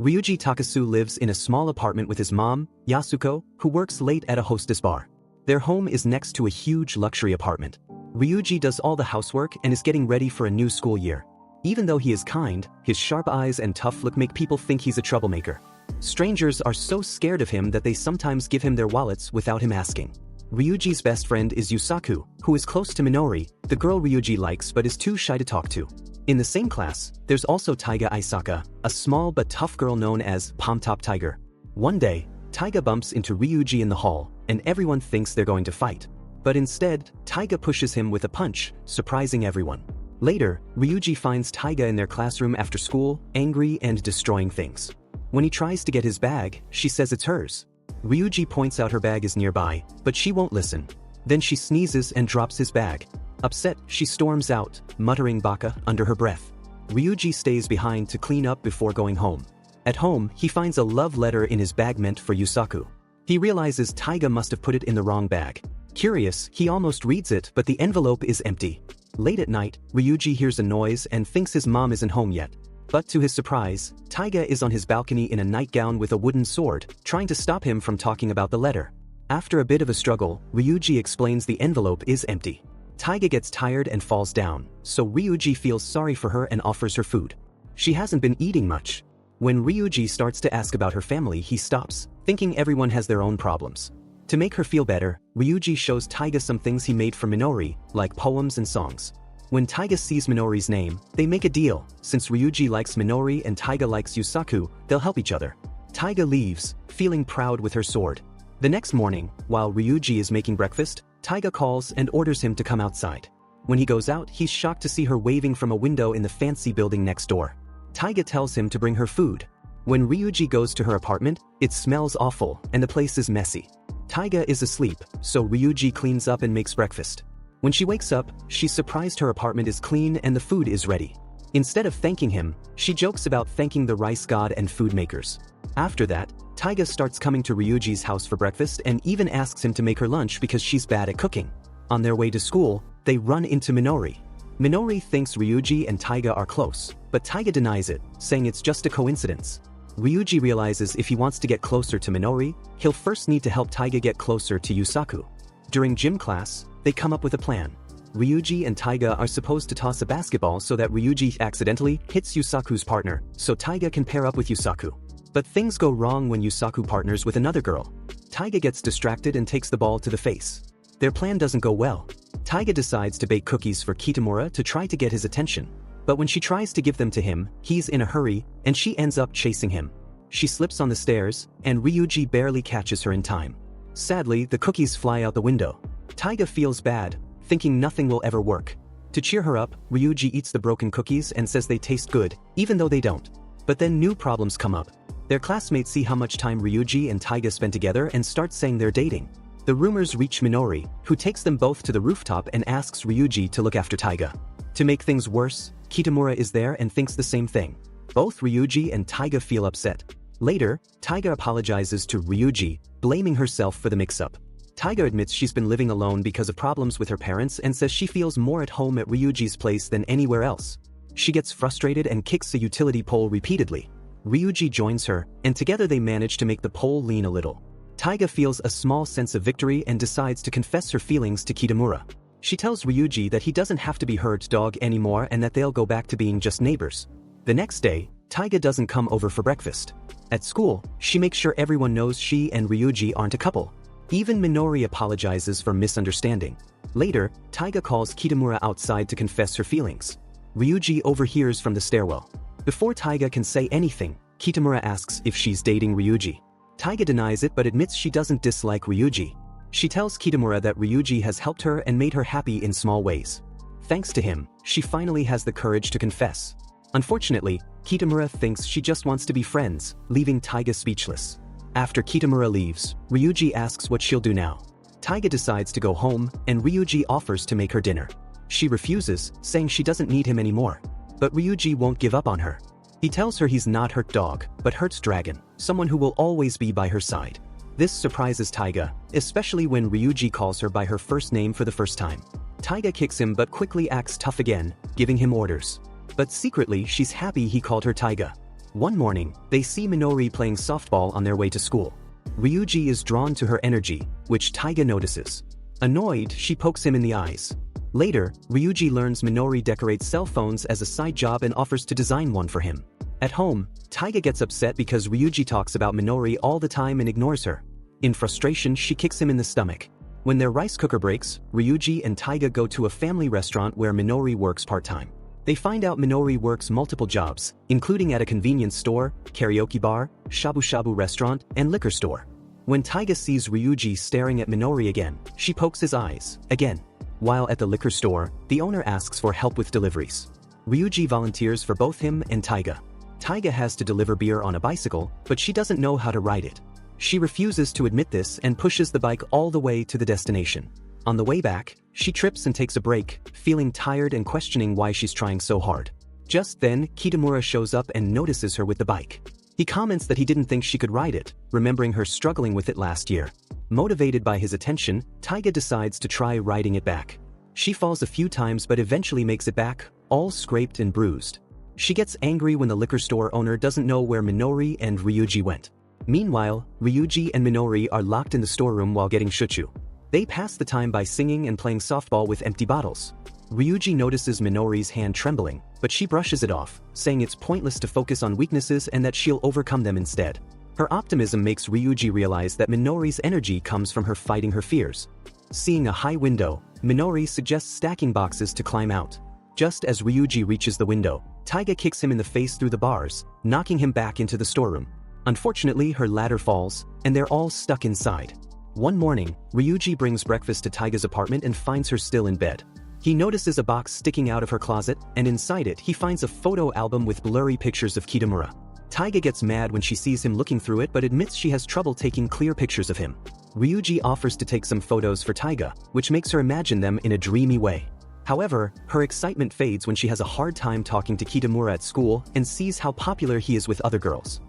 Ryuji Takasu lives in a small apartment with his mom, Yasuko, who works late at a hostess bar. Their home is next to a huge luxury apartment. Ryuji does all the housework and is getting ready for a new school year. Even though he is kind, his sharp eyes and tough look make people think he's a troublemaker. Strangers are so scared of him that they sometimes give him their wallets without him asking. Ryuji's best friend is Yusaku, who is close to Minori, the girl Ryuji likes but is too shy to talk to. In the same class, there's also Taiga Isaka, a small but tough girl known as Palm Top Tiger. One day, Taiga bumps into Ryuji in the hall, and everyone thinks they're going to fight. But instead, Taiga pushes him with a punch, surprising everyone. Later, Ryuji finds Taiga in their classroom after school, angry and destroying things. When he tries to get his bag, she says it's hers. Ryuji points out her bag is nearby, but she won't listen. Then she sneezes and drops his bag. Upset, she storms out, muttering "baka" under her breath. Ryuji stays behind to clean up before going home. At home, he finds a love letter in his bag meant for Yusaku. He realizes Taiga must have put it in the wrong bag. Curious, he almost reads it, but the envelope is empty. Late at night, Ryuji hears a noise and thinks his mom isn't home yet. But to his surprise, Taiga is on his balcony in a nightgown with a wooden sword, trying to stop him from talking about the letter. After a bit of a struggle, Ryuji explains the envelope is empty. Taiga gets tired and falls down, so Ryuji feels sorry for her and offers her food. She hasn't been eating much. When Ryuji starts to ask about her family, he stops, thinking everyone has their own problems. To make her feel better, Ryuji shows Taiga some things he made for Minori, like poems and songs. When Taiga sees Minori's name, they make a deal. Since Ryuji likes Minori and Taiga likes Yusaku, they'll help each other. Taiga leaves, feeling proud with her sword. The next morning, while Ryuji is making breakfast, Taiga calls and orders him to come outside. When he goes out, he's shocked to see her waving from a window in the fancy building next door. Taiga tells him to bring her food. When Ryuji goes to her apartment, it smells awful and the place is messy. Taiga is asleep, so Ryuji cleans up and makes breakfast. When she wakes up, she's surprised her apartment is clean and the food is ready. Instead of thanking him, she jokes about thanking the rice god and food makers. After that, Taiga starts coming to Ryuji's house for breakfast and even asks him to make her lunch because she's bad at cooking. On their way to school, they run into Minori. Minori thinks Ryuji and Taiga are close, but Taiga denies it, saying it's just a coincidence. Ryuji realizes if he wants to get closer to Minori, he'll first need to help Taiga get closer to Yusaku. During gym class, they come up with a plan. Ryuji and Taiga are supposed to toss a basketball so that Ryuji accidentally hits Yusaku's partner, so Taiga can pair up with Yusaku. But things go wrong when Yusaku partners with another girl. Taiga gets distracted and takes the ball to the face. Their plan doesn't go well. Taiga decides to bake cookies for Kitamura to try to get his attention. But when she tries to give them to him, he's in a hurry, and she ends up chasing him. She slips on the stairs, and Ryuji barely catches her in time. Sadly, the cookies fly out the window. Taiga feels bad, thinking nothing will ever work. To cheer her up, Ryuji eats the broken cookies and says they taste good, even though they don't. But then new problems come up. Their classmates see how much time Ryuji and Taiga spend together and start saying they're dating. The rumors reach Minori, who takes them both to the rooftop and asks Ryuji to look after Taiga. To make things worse, Kitamura is there and thinks the same thing. Both Ryuji and Taiga feel upset. Later, Taiga apologizes to Ryuji, blaming herself for the mix-up. Taiga admits she's been living alone because of problems with her parents and says she feels more at home at Ryuji's place than anywhere else. She gets frustrated and kicks a utility pole repeatedly. Ryuji joins her, and together they manage to make the pole lean a little. Taiga feels a small sense of victory and decides to confess her feelings to Kitamura. She tells Ryuji that he doesn't have to be her dog anymore and that they'll go back to being just neighbors. The next day, Taiga doesn't come over for breakfast. At school, she makes sure everyone knows she and Ryuji aren't a couple. Even Minori apologizes for misunderstanding. Later, Taiga calls Kitamura outside to confess her feelings. Ryuji overhears from the stairwell. Before Taiga can say anything, Kitamura asks if she's dating Ryuji. Taiga denies it but admits she doesn't dislike Ryuji. She tells Kitamura that Ryuji has helped her and made her happy in small ways. Thanks to him, she finally has the courage to confess. Unfortunately, Kitamura thinks she just wants to be friends, leaving Taiga speechless. After Kitamura leaves, Ryuji asks what she'll do now. Taiga decides to go home, and Ryuji offers to make her dinner. She refuses, saying she doesn't need him anymore. But Ryuji won't give up on her. He tells her he's not her dog, but Hurt's dragon, someone who will always be by her side. This surprises Taiga, especially when Ryuji calls her by her first name for the first time. Taiga kicks him but quickly acts tough again, giving him orders. But secretly she's happy he called her Taiga. One morning, they see Minori playing softball on their way to school. Ryuuji is drawn to her energy, which Taiga notices. Annoyed, she pokes him in the eyes. Later, Ryuuji learns Minori decorates cell phones as a side job and offers to design one for him. At home, Taiga gets upset because Ryuuji talks about Minori all the time and ignores her. In frustration, she kicks him in the stomach. When their rice cooker breaks, Ryuuji and Taiga go to a family restaurant where Minori works part-time. They find out Minori works multiple jobs, including at a convenience store, karaoke bar, shabu-shabu restaurant, and liquor store. When Taiga sees Ryuuji staring at Minori again, she pokes his eyes, again. While at the liquor store, the owner asks for help with deliveries. Ryuuji volunteers for both him and Taiga. Taiga has to deliver beer on a bicycle, but she doesn't know how to ride it. She refuses to admit this and pushes the bike all the way to the destination. On the way back, she trips and takes a break, feeling tired and questioning why she's trying so hard. Just then, Kitamura shows up and notices her with the bike. He comments that he didn't think she could ride it, remembering her struggling with it last year. Motivated by his attention, Taiga decides to try riding it back. She falls a few times but eventually makes it back, all scraped and bruised. She gets angry when the liquor store owner doesn't know where Minori and Ryuuji went. Meanwhile, Ryuuji and Minori are locked in the storeroom while getting shuchu. They pass the time by singing and playing softball with empty bottles. Ryuuji notices Minori's hand trembling, but she brushes it off, saying it's pointless to focus on weaknesses and that she'll overcome them instead. Her optimism makes Ryuuji realize that Minori's energy comes from her fighting her fears. Seeing a high window, Minori suggests stacking boxes to climb out. Just as Ryuuji reaches the window, Taiga kicks him in the face through the bars, knocking him back into the storeroom. Unfortunately, her ladder falls, and they're all stuck inside. One morning, Ryuuji brings breakfast to Taiga's apartment and finds her still in bed. He notices a box sticking out of her closet, and inside it he finds a photo album with blurry pictures of Kitamura. Taiga gets mad when she sees him looking through it but admits she has trouble taking clear pictures of him. Ryuuji offers to take some photos for Taiga, which makes her imagine them in a dreamy way. However, her excitement fades when she has a hard time talking to Kitamura at school and sees how popular he is with other girls.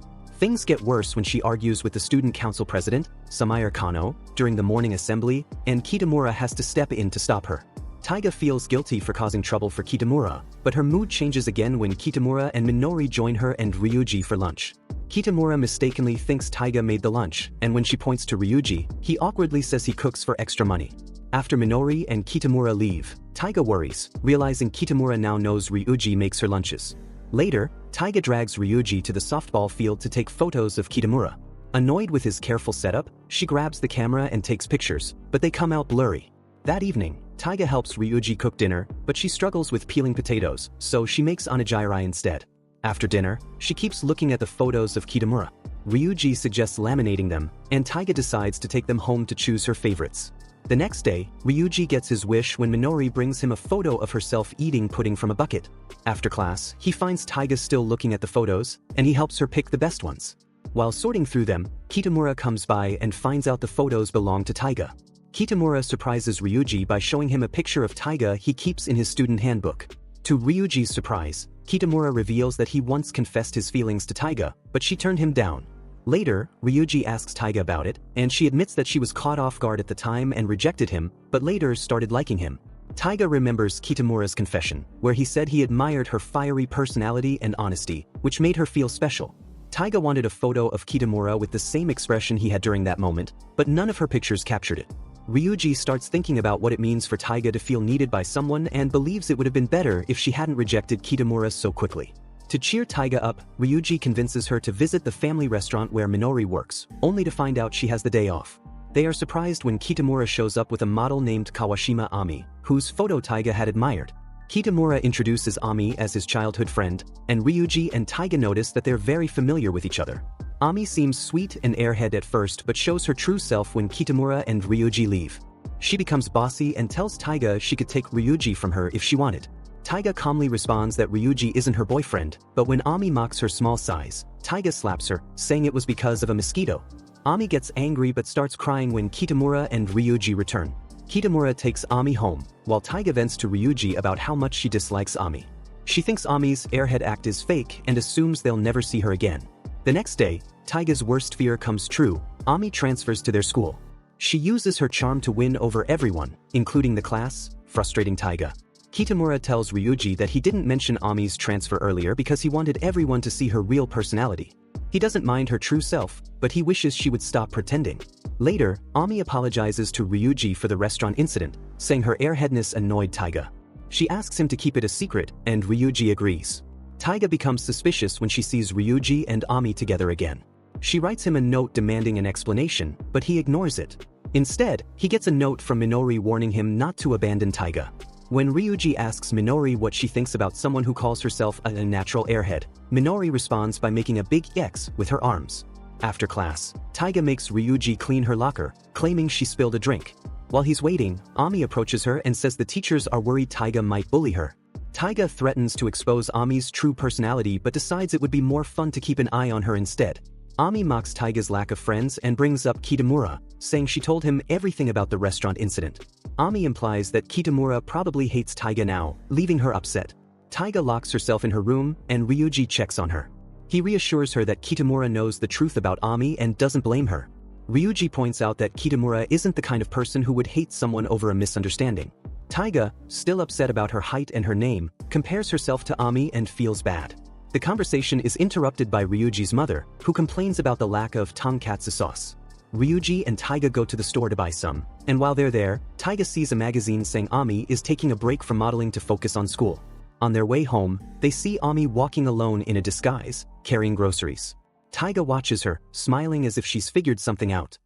Things get worse when she argues with the student council president, Samaire Kano, during the morning assembly, and Kitamura has to step in to stop her. Taiga feels guilty for causing trouble for Kitamura, but her mood changes again when Kitamura and Minori join her and Ryuuji for lunch. Kitamura mistakenly thinks Taiga made the lunch, and when she points to Ryuuji, he awkwardly says he cooks for extra money. After Minori and Kitamura leave, Taiga worries, realizing Kitamura now knows Ryuuji makes her lunches. Later, Taiga drags Ryuuji to the softball field to take photos of Kitamura. Annoyed with his careful setup, she grabs the camera and takes pictures, but they come out blurry. That evening, Taiga helps Ryuuji cook dinner, but she struggles with peeling potatoes, so she makes onigiri instead. After dinner, she keeps looking at the photos of Kitamura. Ryuuji suggests laminating them, and Taiga decides to take them home to choose her favorites. The next day, Ryuuji gets his wish when Minori brings him a photo of herself eating pudding from a bucket. After class, he finds Taiga still looking at the photos, and he helps her pick the best ones. While sorting through them, Kitamura comes by and finds out the photos belong to Taiga. Kitamura surprises Ryuuji by showing him a picture of Taiga he keeps in his student handbook. To Ryuuji's surprise, Kitamura reveals that he once confessed his feelings to Taiga, but she turned him down. Later, Ryuuji asks Taiga about it, and she admits that she was caught off guard at the time and rejected him, but later started liking him. Taiga remembers Kitamura's confession, where he said he admired her fiery personality and honesty, which made her feel special. Taiga wanted a photo of Kitamura with the same expression he had during that moment, but none of her pictures captured it. Ryuuji starts thinking about what it means for Taiga to feel needed by someone and believes it would have been better if she hadn't rejected Kitamura so quickly. To cheer Taiga up, Ryuuji convinces her to visit the family restaurant where Minori works, only to find out she has the day off. They are surprised when Kitamura shows up with a model named Kawashima Ami, whose photo Taiga had admired. Kitamura introduces Ami as his childhood friend, and Ryuuji and Taiga notice that they're very familiar with each other. Ami seems sweet and airhead at first but shows her true self when Kitamura and Ryuuji leave. She becomes bossy and tells Taiga she could take Ryuuji from her if she wanted. Taiga calmly responds that Ryuuji isn't her boyfriend, but when Ami mocks her small size, Taiga slaps her, saying it was because of a mosquito. Ami gets angry but starts crying when Kitamura and Ryuuji return. Kitamura takes Ami home, while Taiga vents to Ryuuji about how much she dislikes Ami. She thinks Ami's airhead act is fake and assumes they'll never see her again. The next day, Taiga's worst fear comes true. Ami transfers to their school. She uses her charm to win over everyone, including the class, frustrating Taiga. Kitamura tells Ryuuji that he didn't mention Ami's transfer earlier because he wanted everyone to see her real personality. He doesn't mind her true self, but he wishes she would stop pretending. Later, Ami apologizes to Ryuuji for the restaurant incident, saying her airheadness annoyed Taiga. She asks him to keep it a secret, and Ryuuji agrees. Taiga becomes suspicious when she sees Ryuuji and Ami together again. She writes him a note demanding an explanation, but he ignores it. Instead, he gets a note from Minori warning him not to abandon Taiga. When Ryuuji asks Minori what she thinks about someone who calls herself a natural airhead, Minori responds by making a big X with her arms. After class, Taiga makes Ryuuji clean her locker, claiming she spilled a drink. While he's waiting, Ami approaches her and says the teachers are worried Taiga might bully her. Taiga threatens to expose Ami's true personality but decides it would be more fun to keep an eye on her instead. Ami mocks Taiga's lack of friends and brings up Kitamura, saying she told him everything about the restaurant incident. Ami implies that Kitamura probably hates Taiga now, leaving her upset. Taiga locks herself in her room, and Ryuuji checks on her. He reassures her that Kitamura knows the truth about Ami and doesn't blame her. Ryuuji points out that Kitamura isn't the kind of person who would hate someone over a misunderstanding. Taiga, still upset about her height and her name, compares herself to Ami and feels bad. The conversation is interrupted by Ryuji's mother, who complains about the lack of tonkatsu sauce. Ryuuji and Taiga go to the store to buy some, and while they're there, Taiga sees a magazine saying Ami is taking a break from modeling to focus on school. On their way home, they see Ami walking alone in a disguise, carrying groceries. Taiga watches her, smiling as if she's figured something out.